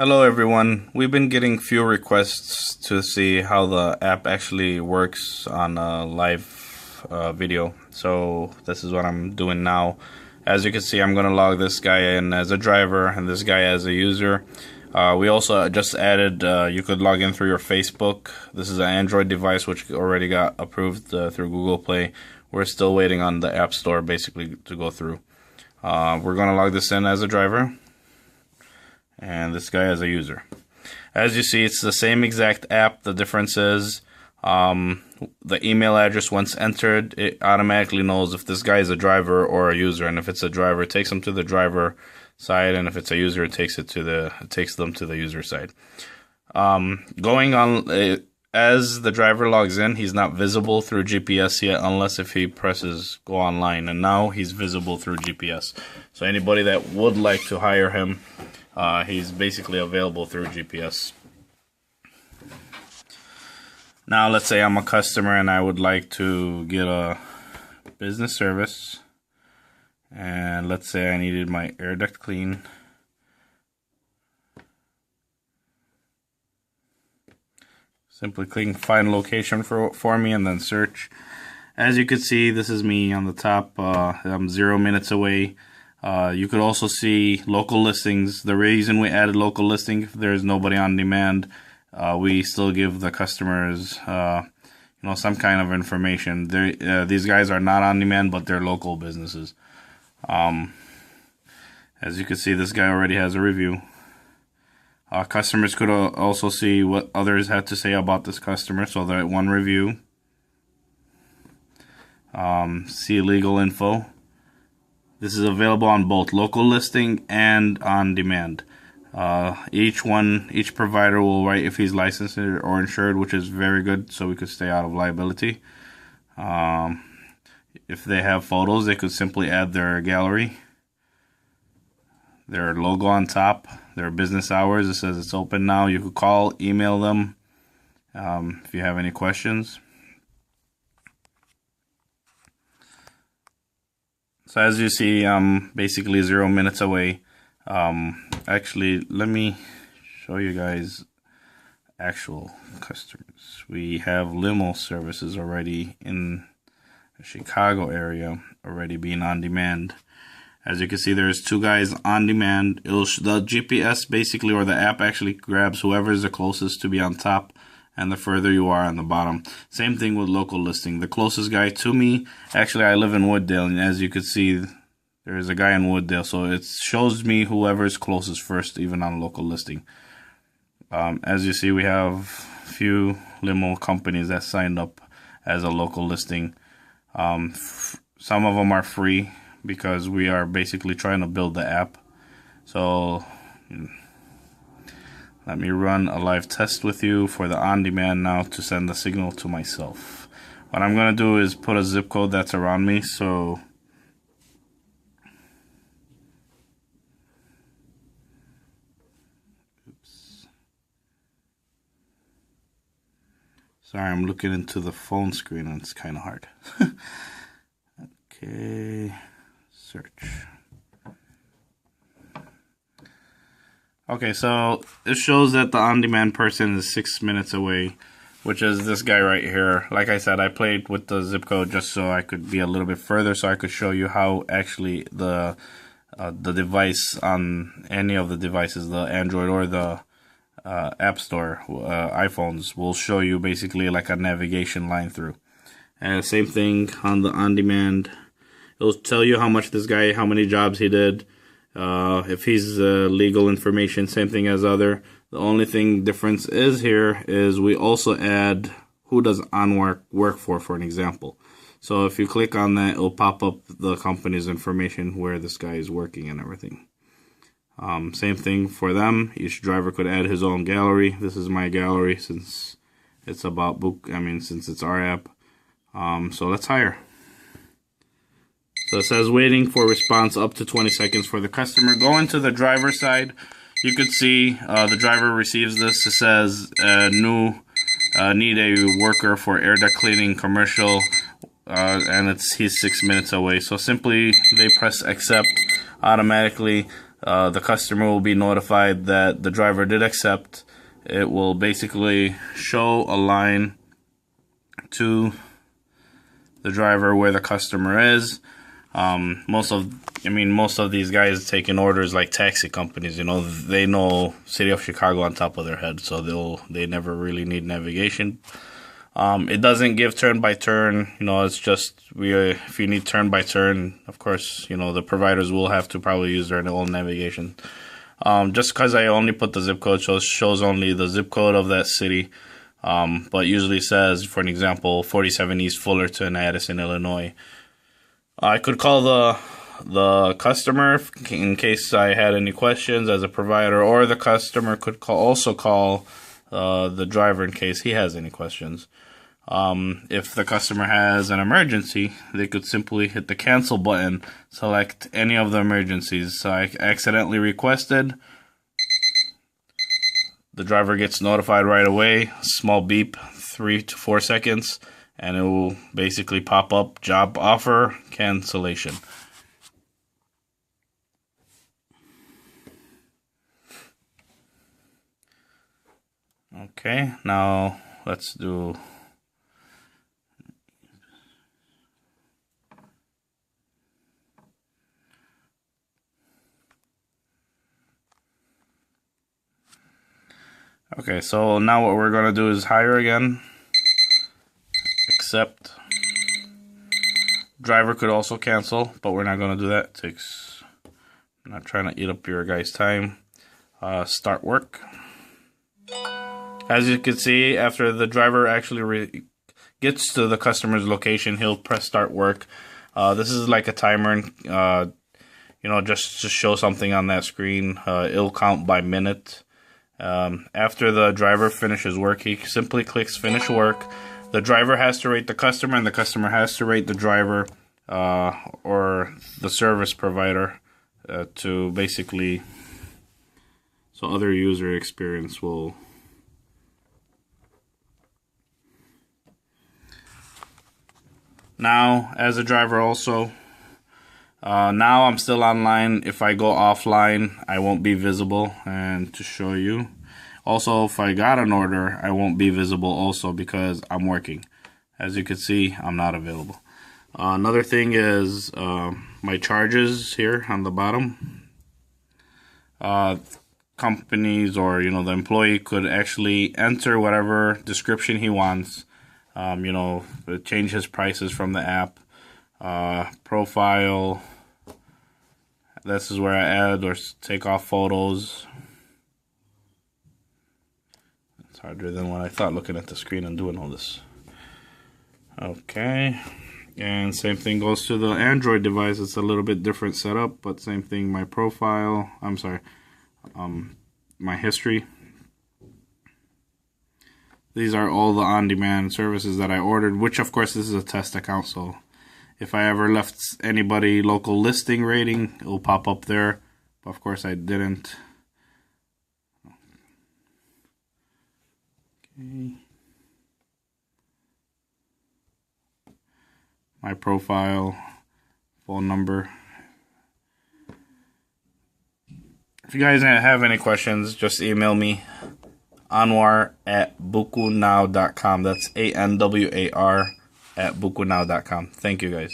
Hello everyone. We've been getting few requests to see how the app actually works on a live video. So this is what I'm doing now. As you can see, I'm going to log this guy in as a driver and this guy as a user. We also just added you could log in through your Facebook. This is an Android device which already got approved through Google Play. We're still waiting on the App Store basically to go through. We're going to log this in as a driver and this guy as a user. As you see, it's the same exact app. The difference is the email address, once entered, it automatically knows if this guy is a driver or a user, and if it's a driver, it takes them to the driver side, and if it's a user, it takes them to the user side. Going on as the driver logs in, he's not visible through GPS yet, unless if he presses go online, and now he's visible through GPS. So anybody that would like to hire him, he's basically available through GPS. Now let's say I'm a customer and I would like to get a business service, and let's say I needed my air duct clean. Simply clicking find location for me and then search. As you can see, this is me on the top. I'm 0 minutes away. You could also see local listings. The reason we added local listing, if there's nobody on demand, we still give the customers some kind of information. These guys are not on demand, but they're local businesses. As you can see, this guy already has a review. Customers could also see what others had to say about this customer, so that one review. See legal info. This is available on both local listing and on demand. Each provider will write if he's licensed or insured, which is very good, so we could stay out of liability. If they have photos, they could simply add their gallery, their logo on top, their business hours. It says it's open now. You could call, email them if you have any questions. So as you see, I'm basically 0 minutes away. Actually, let me show you guys actual customers. We have limo services already in the Chicago area, already being on demand. As you can see, there's two guys on demand. The GPS basically, or the app actually grabs whoever is the closest to be on top, and the further you are on the bottom. Same thing with local listing. The closest guy to me, actually I live in Wooddale, and as you can see, there's a guy in Wooddale, so it shows me whoever's closest first, even on local listing. As you see, we have a few limo companies that signed up as a local listing. Some of them are free because we are basically trying to build the app. So let me run a live test with you for the on-demand now to send the signal to myself. What I'm going to do is put a zip code that's around me. So oops. Sorry, I'm looking into the phone screen and it's kind of hard. Okay, search. Okay, so it shows that the on-demand person is 6 minutes away, which is this guy right here. Like I said, I played with the zip code just so I could be a little bit further, so I could show you how actually the device on any of the devices, the Android or the App Store, iPhones, will show you basically like a navigation line through. Same thing on the on-demand. It'll tell you how much this guy, how many jobs he did. If he's legal information, same thing as other. The only thing difference is here is we also add who does on work for an example. So if you click on that, it'll pop up the company's information where this guy is working and everything. Same thing for them. Each driver could add his own gallery. This is my gallery since it's about since it's our app. So let's hire. So it says waiting for response up to 20 seconds for the customer. Go into the driver side. You could see the driver receives this. It says need a worker for air duct cleaning commercial, and he's 6 minutes away. So simply they press accept automatically. the customer will be notified that the driver did accept. It will basically show a line to the driver where the customer is. Most of these guys taking orders like taxi companies, they know City of Chicago on top of their head, so they never really need navigation. It doesn't give turn by turn, it's just if you need turn by turn, of course, the providers will have to probably use their own navigation. Just because I only put the zip code shows only the zip code of that city, but usually says, for an example, 47 East Fullerton, Addison, Illinois. I could call the customer in case I had any questions as a provider, or the customer could also call the driver in case he has any questions. If the customer has an emergency, they could simply hit the cancel button, select any of the emergencies. So I accidentally requested. The driver gets notified right away, small beep, 3 to 4 seconds, and it will basically pop up job offer cancellation. Okay, now let's do okay, so now what we're going to do is hire again. Accept. Driver could also cancel, but we're not going to do that. I'm not trying to eat up your guys' time. Start work. As you can see, after the driver actually gets to the customer's location, he'll press start work. This is like a timer, just to show something on that screen. It'll count by minute. After the driver finishes work, he simply clicks finish work. The driver has to rate the customer, and the customer has to rate the driver or the service provider to basically, so other user experience will. Now, as a driver also, now I'm still online. If I go offline, I won't be visible. And to show you, also, if I got an order, I won't be visible also because I'm working. As you can see, I'm not available. Another thing is my charges here on the bottom. Companies or, the employee could actually enter whatever description he wants. Change his prices from the app. Profile. This is where I add or take off photos. It's harder than what I thought looking at the screen and doing all this. Okay. And same thing goes to the Android device. It's a little bit different setup, but same thing. My profile. My history. These are all the on-demand services that I ordered, which of course this is a test account, so if I ever left anybody local listing rating, it will pop up there, but of course I didn't. Okay. My profile, phone number. If you guys have any questions, just email me. Anwar@BukuNow.com. That's ANWAR @BukuNow.com. Thank you guys.